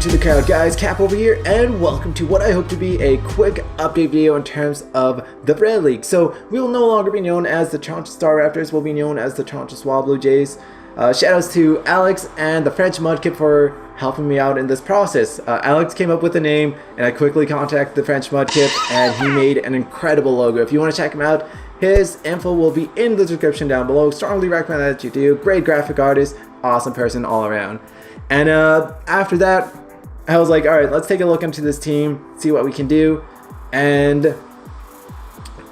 to the crowd, guys. Cap over here, and welcome to what I hope to be a quick update video in terms of the R.E.D League. So we will no longer be known as the Toronto Staraptors, we'll be known as the Toronto Swablu Jays. Shoutouts to Alex and the French Mudkip for helping me out in this process. Alex came up with a name, and I quickly contacted the French Mudkip, and he made an incredible logo. If you want to check him out, his info will be in the description down below. Strongly recommend that you do. Great graphic artist, awesome person all around. And after that, I was like, alright, let's take a look into this team, see what we can do. And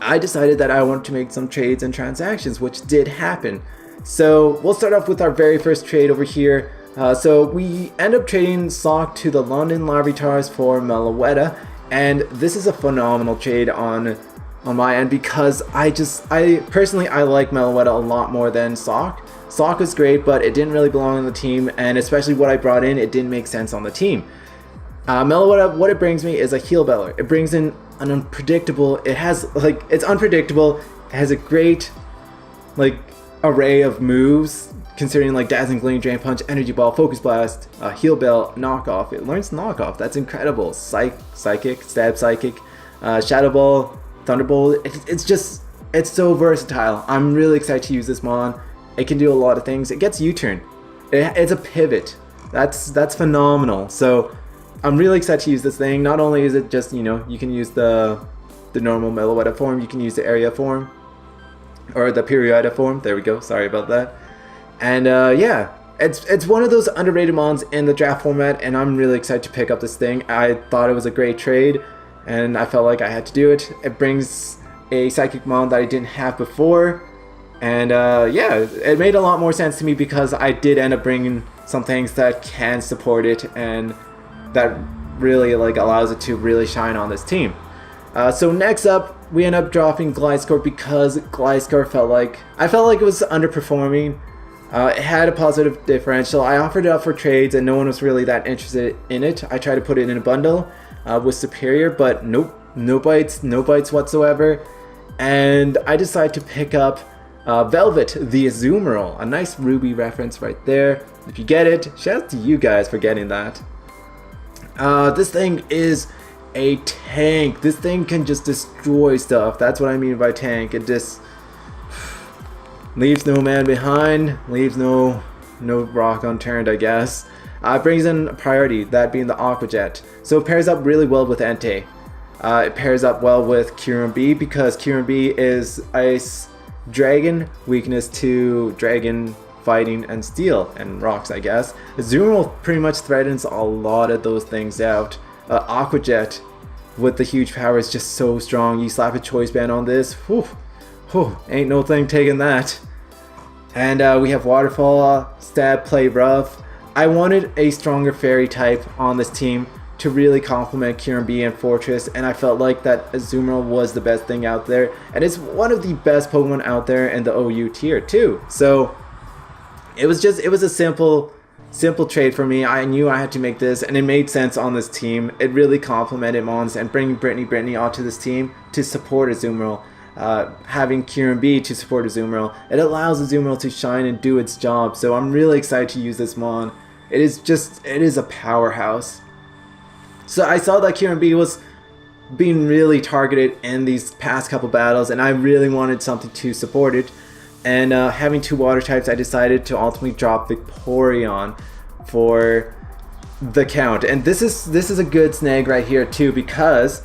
I decided that I wanted to make some trades and transactions, which did happen. So we'll start off with our very first trade over here. So we end up trading Sock to the London Larvitars for Meloetta. And this is a phenomenal trade on my end, because I personally like Meloetta a lot more than Sock. Sock was great, but it didn't really belong on the team, and especially what I brought in, it didn't make sense on the team. Meloetta, what it brings me is a heel beller. It brings in an unpredictable, it's unpredictable, it has a great array of moves, considering Dazzling Gleam, Drain Punch, Energy Ball, Focus Blast, Heal Bell, Knockoff. It learns Knockoff, that's incredible. Psychic, Stab Psychic, Shadow Ball, Thunderbolt. It's so versatile. I'm really excited to use this mon. It can do a lot of things. It gets U-turn. It's a pivot. That's phenomenal. So I'm really excited to use this thing. Not only is it just, you can use the normal Meloetta form, you can use the area form, or the Periota form. There we go. Sorry about that. And yeah, it's one of those underrated mons in the draft format, and I'm really excited to pick up this thing. I thought it was a great trade, and I felt like I had to do it. It brings a psychic mon that I didn't have before. And yeah, it made a lot more sense to me because I did end up bringing some things that can support it, and that really allows it to really shine on this team. So next up, we end up dropping Gliscor because Gliscor I felt like it was underperforming. It had a positive differential. I offered it up for trades, and no one was really that interested in it. I tried to put it in a bundle with Superior, but nope, no bites whatsoever. And I decided to pick up Velvet the Azumarill, a nice Ruby reference right there. If you get it, shout out to you guys for getting that. This thing is a tank. This thing can just destroy stuff. That's what I mean by tank. It just leaves no man behind, leaves no rock unturned, I guess. It brings in a priority, that being the Aqua Jet. So it pairs up really well with Entei. It pairs up well with Kyurem because Kyurem is Ice Dragon, weakness to Dragon, Fighting, and Steel, and Rocks, I guess. Azumarill pretty much threatens a lot of those things out. Aqua Jet with the huge power is just so strong. You slap a Choice Band on this, whew, ain't no thing taking that. And we have Waterfall, Stab, Play Rough. I wanted a stronger Fairy type on this team to really complement Kyurem and Fortress, and I felt like that Azumarill was the best thing out there, and it's one of the best Pokemon out there in the OU tier too. So it was a simple trade for me. I knew I had to make this, and it made sense on this team. It really complemented Mons, and bringing Brittany onto this team to support Azumarill. Having Kyurem to support Azumarill, it allows Azumarill to shine and do its job. So I'm really excited to use this mon. It is a powerhouse. So I saw that Kyurem was being really targeted in these past couple battles, and I really wanted something to support it. And having two water types, I decided to ultimately drop Vaporeon for the count. And this is a good snag right here too, because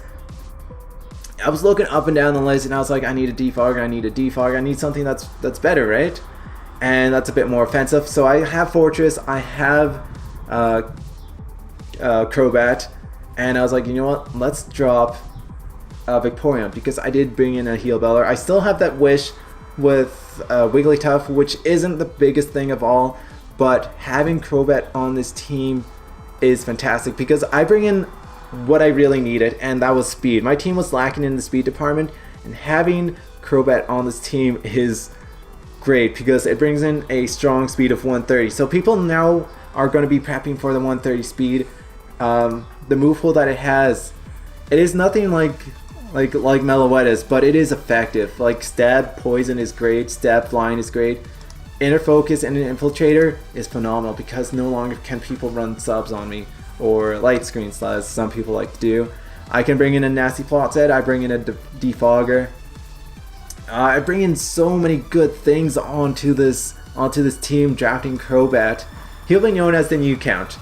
I was looking up and down the list, and I was like, I need a Defogger, I need something that's better, right? And that's a bit more offensive. So I have Fortress, I have Crobat, and I was like, you know what? Let's drop Vaporeon, because I did bring in a Heal Beller. I still have that wish with Wigglytuff, which isn't the biggest thing of all, but having Crobat on this team is fantastic because I bring in what I really needed, and that was speed. My team was lacking in the speed department, and having Crobat on this team is great because it brings in a strong speed of 130. So people now are going to be prepping for the 130 speed. The move pool that it has, it is nothing like Meloetta's, but it is effective. Like Stab Poison is great, Stab Flying is great, Inner Focus and an Infiltrator is phenomenal because no longer can people run subs on me. or light screens, as some people like to do. I can bring in a nasty plot set. I bring in a defogger. I bring in so many good things onto this team. Drafting Crobat, he'll be known as the new count.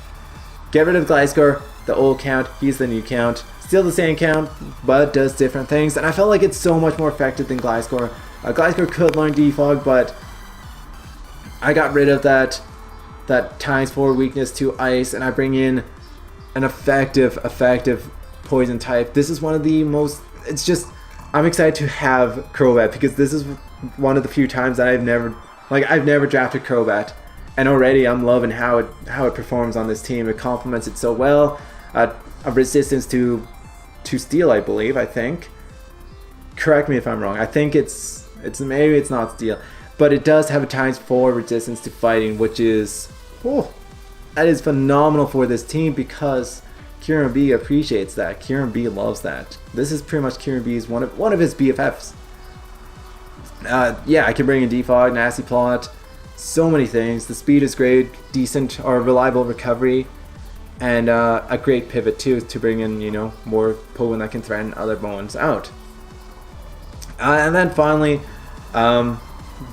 Get rid of Gliscor, the old count. He's the new count. Still the same count, but does different things. And I felt like it's so much more effective than Gliscor. Gliscor could learn defog, but I got rid of that ×4 weakness to ice, and I bring in an effective poison type. This is one of the most. It's just, I'm excited to have Crobat because this is one of the few times that I've never drafted Crobat, and already I'm loving how it performs on this team. It complements it so well. A resistance to steel, I believe. I think. Correct me if I'm wrong. I think it's maybe it's not steel, but it does have a ×4 resistance to fighting, which is that is phenomenal for this team because Kieran B appreciates that. Kieran B loves that. This is pretty much Kieran B's one of his BFFs. Yeah, I can bring in defog, nasty plot, so many things. The speed is great, decent or reliable recovery, and a great pivot too to bring in, you know, more Pokemon that can threaten other bones out. And then finally,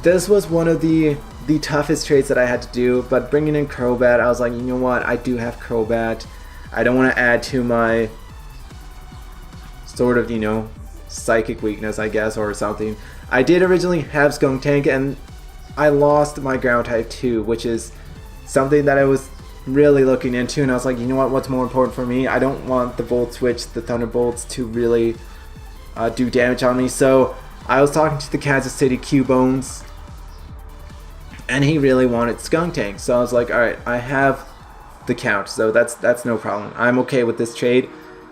this was one of the toughest trades that I had to do, but bringing in Crobat, I was like, you know what, I do have Crobat. I don't want to add to my sort of, you know, psychic weakness, I guess, or something. I did originally have Skuntank, and I lost my ground type too, which is something that I was really looking into, and I was like, you know what, what's more important for me? I don't want the Volt Switch, the Thunderbolts, to really do damage on me. So I was talking to the Kansas City Q-Bones, and he really wanted Skuntank. So I was like, alright, I have the count, so that's no problem. I'm okay with this trade.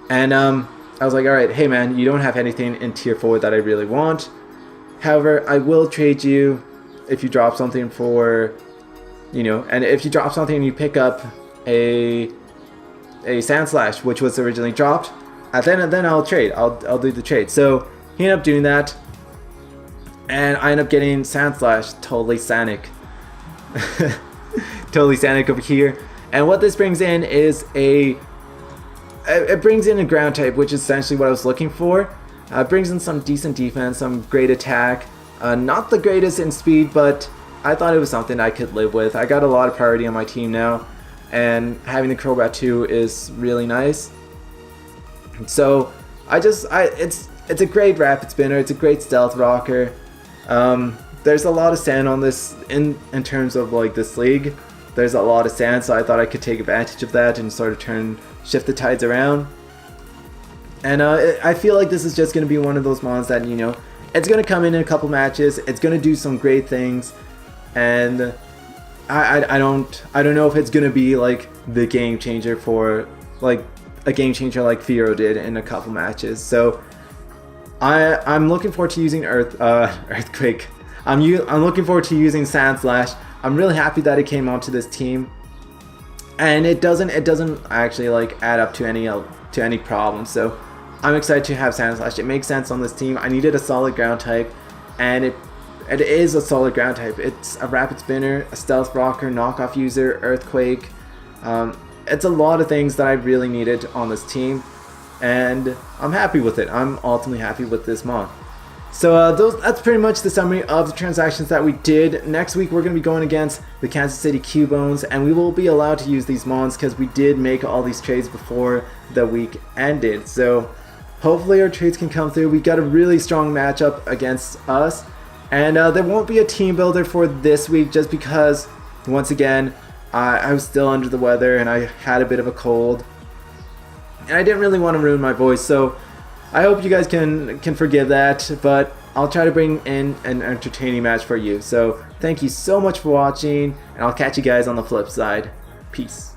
And I was like, alright, hey man, you don't have anything in tier 4 that I really want. However, I will trade you if you drop something for, you know, and if you drop something and you pick up a Sandslash, which was originally dropped, and then I'll trade. I'll do the trade. So he ended up doing that, and I ended up getting Sandslash, totally Sanic. Totally Sanic over here. And what this brings in is it brings in a ground type, which is essentially what I was looking for. It brings in some decent defense, some great attack. Not the greatest in speed, but I thought it was something I could live with. I got a lot of priority on my team now, and having the Crobat 2 is really nice. So it's a great rapid spinner. It's a great stealth rocker. There's a lot of sand on this in terms of like this league. There's a lot of sand, so I thought I could take advantage of that and sort of shift the tides around. And I feel like this is just going to be one of those mons that, you know, it's going to come in a couple matches. It's going to do some great things, and I don't know if it's going to be like the game changer for like a game changer like Firo did in a couple matches. So I'm looking forward to using Earthquake. I'm looking forward to using Sandslash. I'm really happy that it came onto this team, and it doesn't actually like add up to any problems. So I'm excited to have Sandslash. It makes sense on this team. I needed a solid ground type, and it is a solid ground type. It's a rapid spinner, a stealth rocker, knockoff user, Earthquake. It's a lot of things that I really needed on this team, and I'm happy with it. I'm ultimately happy with this mon. So that's pretty much the summary of the transactions that we did. Next week we're going to be going against the Kansas City Q-Bones, and we will be allowed to use these mons because we did make all these trades before the week ended. So hopefully our trades can come through. We got a really strong matchup against us, and there won't be a team builder for this week just because, once again, I was still under the weather and I had a bit of a cold, and I didn't really want to ruin my voice. So I hope you guys can forgive that, but I'll try to bring in an entertaining match for you. So thank you so much for watching, and I'll catch you guys on the flip side. Peace.